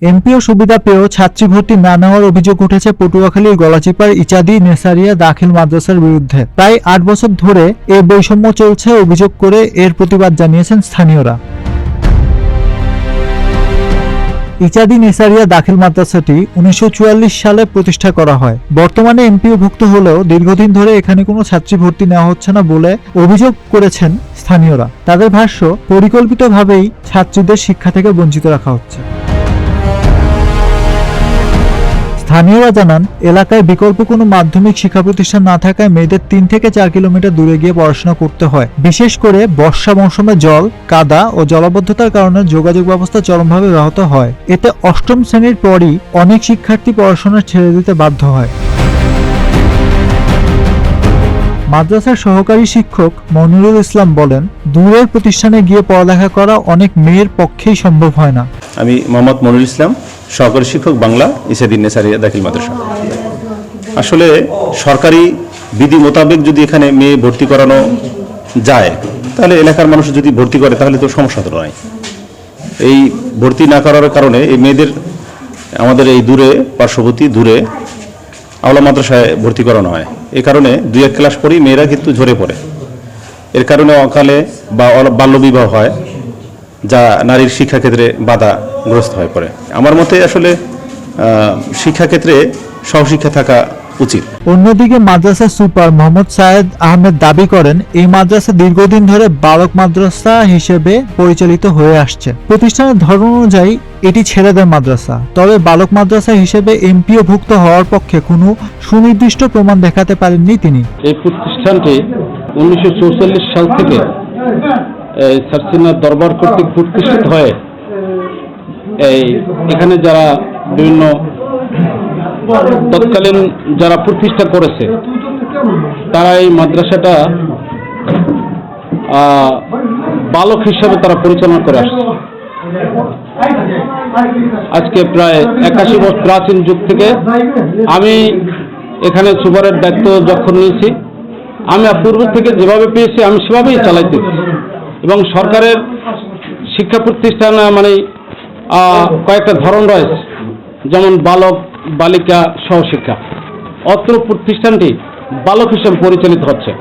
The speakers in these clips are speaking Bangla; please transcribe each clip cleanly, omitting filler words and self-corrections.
এমপিও সুবিধা পেয়েও ছাত্রী ভর্তি না নেওয়ার অভিযোগ উঠেছে পটুয়াখালীর গলাচিপার ইচাদি নেসারিয়া দাখিল মাদ্রাসার বিরুদ্ধে। প্রায় 8 বছর ধরে এ বৈষম্য চলছে অভিযোগ করে এর প্রতিবাদ জানিয়েছেন স্থানীয়রা। ইচাদি নেসারিয়া দাখিল মাদ্রাসাটি 1944 সালে প্রতিষ্ঠা করা হয়। বর্তমানে এমপিওভুক্ত হলেও দীর্ঘদিন ধরে এখানে কোনো ছাত্রী ভর্তি নেওয়া হচ্ছে না বলে অভিযোগ করেছেন স্থানীয়রা। তাদের ভাষ্য, পরিকল্পিতভাবেই ছাত্রীদের শিক্ষা থেকে বঞ্চিত রাখা হচ্ছে। স্থানীয়রা জানান, এলাকায় বিকল্প কোনো মাধ্যমিক শিক্ষা প্রতিষ্ঠান না থাকায় মেয়েদের 3 থেকে 4 কিলোমিটার দূরে গিয়ে পড়াশোনা করতে হয়। বিশেষ করে বর্ষা মৌসুমে জল, কাদা ও জলাবদ্ধতার কারণে যোগাযোগ ব্যবস্থা চরমভাবে ব্যাহত হয়। এতে 8ম শ্রেণীর পরই অনেক শিক্ষার্থী পড়াশোনা ছেড়ে দিতে বাধ্য হয়। মাদ্রাসার সহকারী শিক্ষক মনিরুল ইসলাম বলেন, দূরের প্রতিষ্ঠানে গিয়ে পড়ালেখা করা অনেক মেয়ের পক্ষেই সম্ভব হয় না। আমি মোহাম্মদ মনিরুল ইসলাম, সহকারী শিক্ষক বাংলা, ইসাদি নেসারিয়া দাখিল মাদ্রাসা। আসলে সরকারি বিধি মোতাবেক যদি এখানে মেয়ে ভর্তি করানো যায়, তাহলে এলাকার মানুষ যদি ভর্তি করে তাহলে তো সমস্যা তো নয়। এই ভর্তি না করার কারণে এই মেয়েদের আমাদের এই দূরে পার্শ্ববর্তী দূরে আওলা মাদ্রাসায় ভর্তি করানো হয়। এই কারণে 2-1 ক্লাস পরেই মেয়েরা কিন্তু ঝরে পড়ে। এর কারণে অকালে বা বাল্যবিবাহ হয়, যা নারীর শিক্ষাক্ষেত্রে বাধাগ্রস্ত হয়ে পড়ে। আমার মতে আসলে শিক্ষাক্ষেত্রে সহশিক্ষা থাকা উচিত। অন্যদিকে মাদ্রাসা সুপার মোহাম্মদ সায়েদ আহমেদ দাবি করেন, এই মাদ্রাসা দীর্ঘদিন ধরে বালক মাদ্রাসা হিসেবে পরিচালিত হয়ে আসছে। প্রতিষ্ঠানের ধরন অনুযায়ী এটি ছেলেদের মাদ্রাসা। তবে বালক মাদ্রাসা হিসেবে এমপিওভুক্ত হওয়ার পক্ষে কোনো সুনির্দিষ্ট প্রমাণ দেখাতে পারেননি তিনি। এই প্রতিষ্ঠানটি 1944 সাল থেকে সারসিনার দরবার কর্তৃক প্রতিষ্ঠিত হয়ে এখানে যারা বিভিন্ন তৎকালীন যারা প্রতিষ্ঠা করেছে তারা এই মাদ্রাসাটা বালক হিসাবে তারা পরিচালনা করে আসছে। আজকে প্রায় 81 বছর প্রাচীন যুগ থেকে আমি এখানে সুপারের দায়িত্ব যখন নিয়েছি, আমি পূর্ব থেকে যেভাবে পেয়েছি আমি সেভাবেই চালাইতেছি। এবং সরকারের শিক্ষা প্রতিষ্ঠান মানে কয়েকটা ধরন রয়েছে, যেমন বালক, বালিকা, সহশিক্ষা। অত্র প্রতিষ্ঠানটি বালক হিসেবে পরিচালিত হচ্ছে।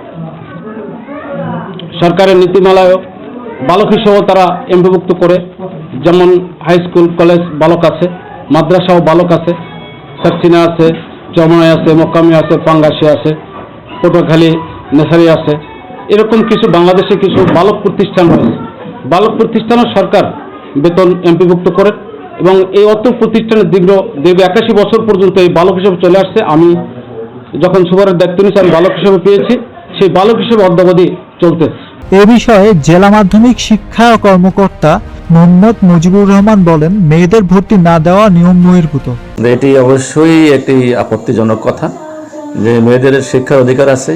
সরকারের নীতিমালায় বালক হিসেবেও তারা এমপিভুক্ত করে, যেমন হাই স্কুল, কলেজ বালক আছে, মাদ্রাসাও বালক আছে, সারসিনা আছে, জমাই আছে, মোকামি আছে, পাঙ্গাসি আছে, পটুয়াখালী নেসারি আছে। এরকম কিছু বাংলাদেশে কিছু বালক প্রতিষ্ঠান রয়েছে। বালক প্রতিষ্ঠানও সরকার বেতন এমপিভুক্ত করে এবং এই অত্র প্রতিষ্ঠানের দীর্ঘ 81 বছর পর্যন্ত এই বালক হিসেবে চলে আসছে। আমি যখন সুপারের দায়িত্ব নিয়েছি আমি বালক হিসেবে পেয়েছি, সেই বালক হিসেবে অদ্যাবধি চলতেছে। এ বিষয়ে জেলা মাধ্যমিক শিক্ষা কর্মকর্তা মোহাম্মদ মুজিবুর রহমান বলেন, মেয়েদের ভর্তি না দেওয়া নিয়ম বহির্ভূত। এটি অবশ্যই একটি আপত্তিজনক কথা যে মেয়েদের শিক্ষার অধিকার আছে,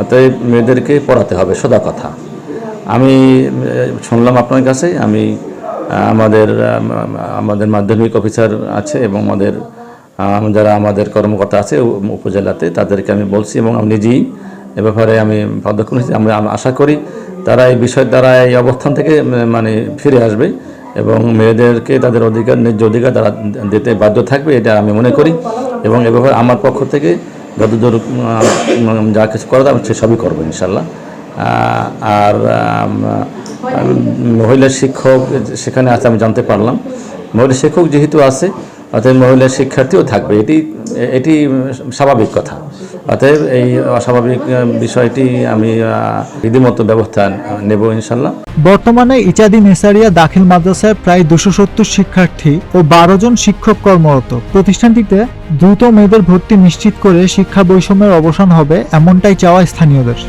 অতএব মেয়েদেরকে পড়াতে হবে, সোজা কথা। আমি শুনলাম আপনার কাছে, আমি আমাদের মাধ্যমিক অফিসার আছে এবং যারা আমাদের কর্মকর্তা আছে উপজেলাতে, তাদেরকে আমি বলছি এবং আমি নিজেই এ ব্যাপারে আমি পদক্ষেপ নিয়েছি। আমরা আশা করি তারা এই বিষয় দ্বারা এই অবস্থান থেকে মানে ফিরে আসবে এবং মেয়েদেরকে তাদের অধিকার, ন্যায্য অধিকার তারা দিতে বাধ্য থাকবে, এটা আমি মনে করি। এবং এ ব্যাপারে আমার পক্ষ থেকে যতদূর যা কিছু করা যাবে সেসবই করবো ইনশাল্লাহ। আর মহিলা শিক্ষক সেখানে আছে আমি জানতে পারলাম, মহিলা শিক্ষক যেহেতু আছে অতএব মহিলা শিক্ষার্থীও থাকবে, এটি স্বাভাবিক কথা। অতএব এই অস্বাভাবিক বিষয়টি আমি রীতিমতো ব্যবস্থা নেব ইনশাল্লাহ। বর্তমানে ইচাদি নেসারিয়া দাখিল মাদ্রাসায় প্রায় 270 শিক্ষার্থী ও 12 জন শিক্ষক কর্মরত। প্রতিষ্ঠানটিতে দ্রুত মেয়েদের ভর্তি নিশ্চিত করে শিক্ষা বৈষম্যের অবসান হবে, এমনটাই চাওয়া স্থানীয়দের।